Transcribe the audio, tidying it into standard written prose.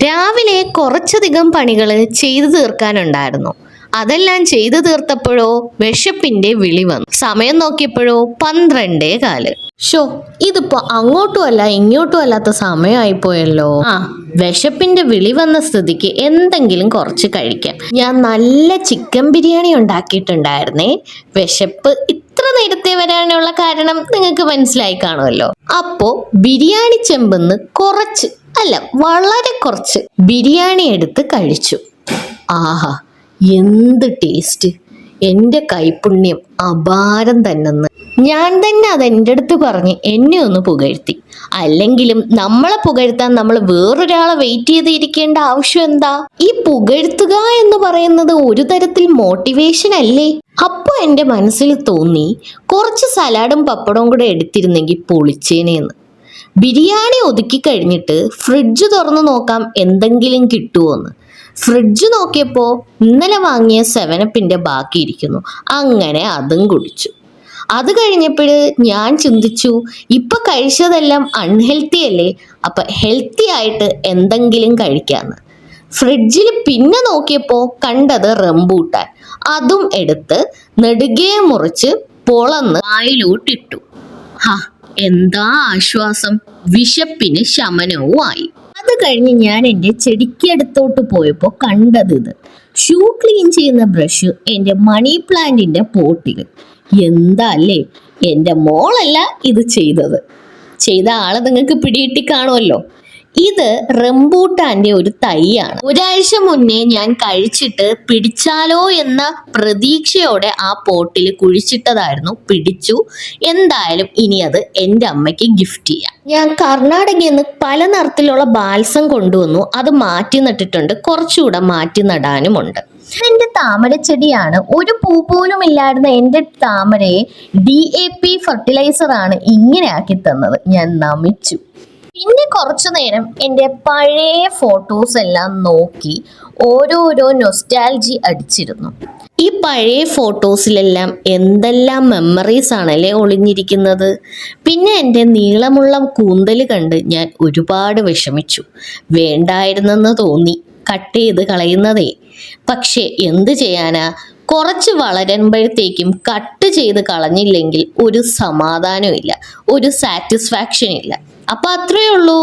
രാവിലെ കുറച്ചധികം പണികൾ ചെയ്തു തീർക്കാനുണ്ടായിരുന്നു. അതെല്ലാം ചെയ്തു തീർത്തപ്പോഴോ വിശപ്പിന്റെ വിളി വന്നു. സമയം നോക്കിയപ്പോഴോ 12:15. ഷോ, ഇതിപ്പോ അങ്ങോട്ടും അല്ല ഇങ്ങോട്ടും അല്ലാത്ത സമയമായിപ്പോയല്ലോ. വിശപ്പിന്റെ വിളി വന്ന സ്ഥിതിക്ക് എന്തെങ്കിലും കുറച്ച് കഴിക്കാം. ഞാൻ നല്ല ചിക്കൻ ബിരിയാണി ഉണ്ടാക്കിയിട്ടുണ്ടായിരുന്നേ. വിശപ്പ് ഇത്ര നേരത്തെ വരാനുള്ള കാരണം നിങ്ങൾക്ക് മനസ്സിലായി കാണുമല്ലോ. അപ്പോ ബിരിയാണി ചെമ്പെന്ന് കുറച്ച് അല്ല വളരെ കുറച്ച് ബിരിയാണി എടുത്ത് കഴിച്ചു. ആഹാ, എന്ത് ടേസ്റ്റ്! എൻ്റെ കൈപുണ്യം അപാരം തന്നെന്ന് ഞാൻ തന്നെ അതെൻ്റെ അടുത്ത് പറഞ്ഞ് എന്നെ ഒന്ന് പുകഴ്ത്തി. അല്ലെങ്കിലും നമ്മളെ പുകഴ്ത്താൻ നമ്മൾ വേറൊരാളെ വെയിറ്റ് ചെയ്തിരിക്കേണ്ട ആവശ്യം എന്താ? ഈ പുകഴ്ത്തുക എന്ന് പറയുന്നത് ഒരു തരത്തിൽ മോട്ടിവേഷൻ അല്ലേ? അപ്പൊ എൻ്റെ മനസ്സിൽ തോന്നി, കുറച്ച് സലാഡും പപ്പടവും കൂടെ എടുത്തിരുന്നെങ്കിൽ പൊളിച്ചേനേന്ന്. ബിരിയാണി ഒതുക്കി കഴിഞ്ഞിട്ട് ഫ്രിഡ്ജ് തുറന്നു നോക്കാം എന്തെങ്കിലും കിട്ടുമോന്ന്. ഫ്രിഡ്ജ് നോക്കിയപ്പോൾ ഇന്നലെ വാങ്ങിയ 7up ബാക്കി ഇരിക്കുന്നു. അങ്ങനെ അതും കുടിച്ചു. അത് കഴിഞ്ഞപ്പോൾ ഞാൻ ചിന്തിച്ചു, ഇപ്പൊ കഴിച്ചതെല്ലാം അൺഹെൽത്തി അല്ലേ, അപ്പൊ ഹെൽത്തി ആയിട്ട് എന്തെങ്കിലും കഴിക്കാന്ന്. ഫ്രിഡ്ജിൽ പിന്നെ നോക്കിയപ്പോൾ കണ്ടത് റംബൂട്ടാൻ. അതും എടുത്ത് നെടുകെ മുറിച്ച് പൊളന്ന് വായിലോട്ടിട്ടു. എന്താ ആശ്വാസം! വിശപ്പിന് ശമനവും ആയി. അത് കഴിഞ്ഞ് ഞാൻ എൻ്റെ ചെടിക്കടുത്തോട്ട് പോയപ്പോൾ കണ്ടത് ഇത്. ഷൂ ക്ലീൻ ചെയ്യുന്ന ബ്രഷ് എൻ്റെ മണി പ്ലാന്റിന്റെ പോട്ടിൽ. എന്താ അല്ലേ, എൻ്റെ മോളല്ല ഇത് ചെയ്തത്. ചെയ്ത ആളെ നിങ്ങൾക്ക് പിടികിട്ടി കാണുമല്ലോ. ഇത് റംബൂട്ടാന്റെ ഒരു തൈയാണ്. ഒരാഴ്ച മുന്നേ ഞാൻ കഴിച്ചിട്ട് പിടിച്ചാലോ എന്ന പ്രതീക്ഷയോടെ ആ പോട്ടിൽ കുഴിച്ചിട്ടതായിരുന്നു. പിടിച്ചു. എന്തായാലും ഇനി അത് എൻ്റെ അമ്മയ്ക്ക് ഗിഫ്റ്റ് ചെയ്യാം. ഞാൻ കർണാടകയിൽ നിന്ന് പല നിറത്തിലുള്ള ബാൽസം കൊണ്ടുവന്നു. അത് മാറ്റി നട്ടിട്ടുണ്ട്. കുറച്ചുകൂടെ മാറ്റി നടാനുമുണ്ട്. എൻ്റെ താമരച്ചെടിയാണ്. ഒരു പൂ പോലും ഇല്ലായിരുന്ന എൻ്റെ താമരയെ DAP ഫെർട്ടിലൈസർ ആണ് ഇങ്ങനെ ആക്കി തന്നത്. ഞാൻ നമിച്ചു. പിന്നെ കുറച്ചു നേരം എൻ്റെ പഴയ ഫോട്ടോസ് എല്ലാം നോക്കി ഓരോരോ നൊസ്റ്റാൾജി അടിച്ചിരുന്നു. ഈ പഴയ ഫോട്ടോസിലെല്ലാം എന്തെല്ലാം മെമ്മറീസ് ആണല്ലേ ഒളിഞ്ഞിരിക്കുന്നത്. പിന്നെ എൻ്റെ നീളമുള്ള കൂന്തൽ കണ്ട് ഞാൻ ഒരുപാട് വിഷമിച്ചു. വേണ്ടായിരുന്നെന്ന് തോന്നി കട്ട് ചെയ്ത് കളയുന്നതേ. പക്ഷെ എന്ത് ചെയ്യാനാ, കുറച്ച് വളരുമ്പോഴത്തേക്കും കട്ട് ചെയ്ത് കളഞ്ഞില്ലെങ്കിൽ ഒരു സമാധാനവും ഇല്ല, ഒരു സാറ്റിസ്ഫാക്ഷൻ ഇല്ല. അപ്പൊ അത്രയേ ഉള്ളൂ.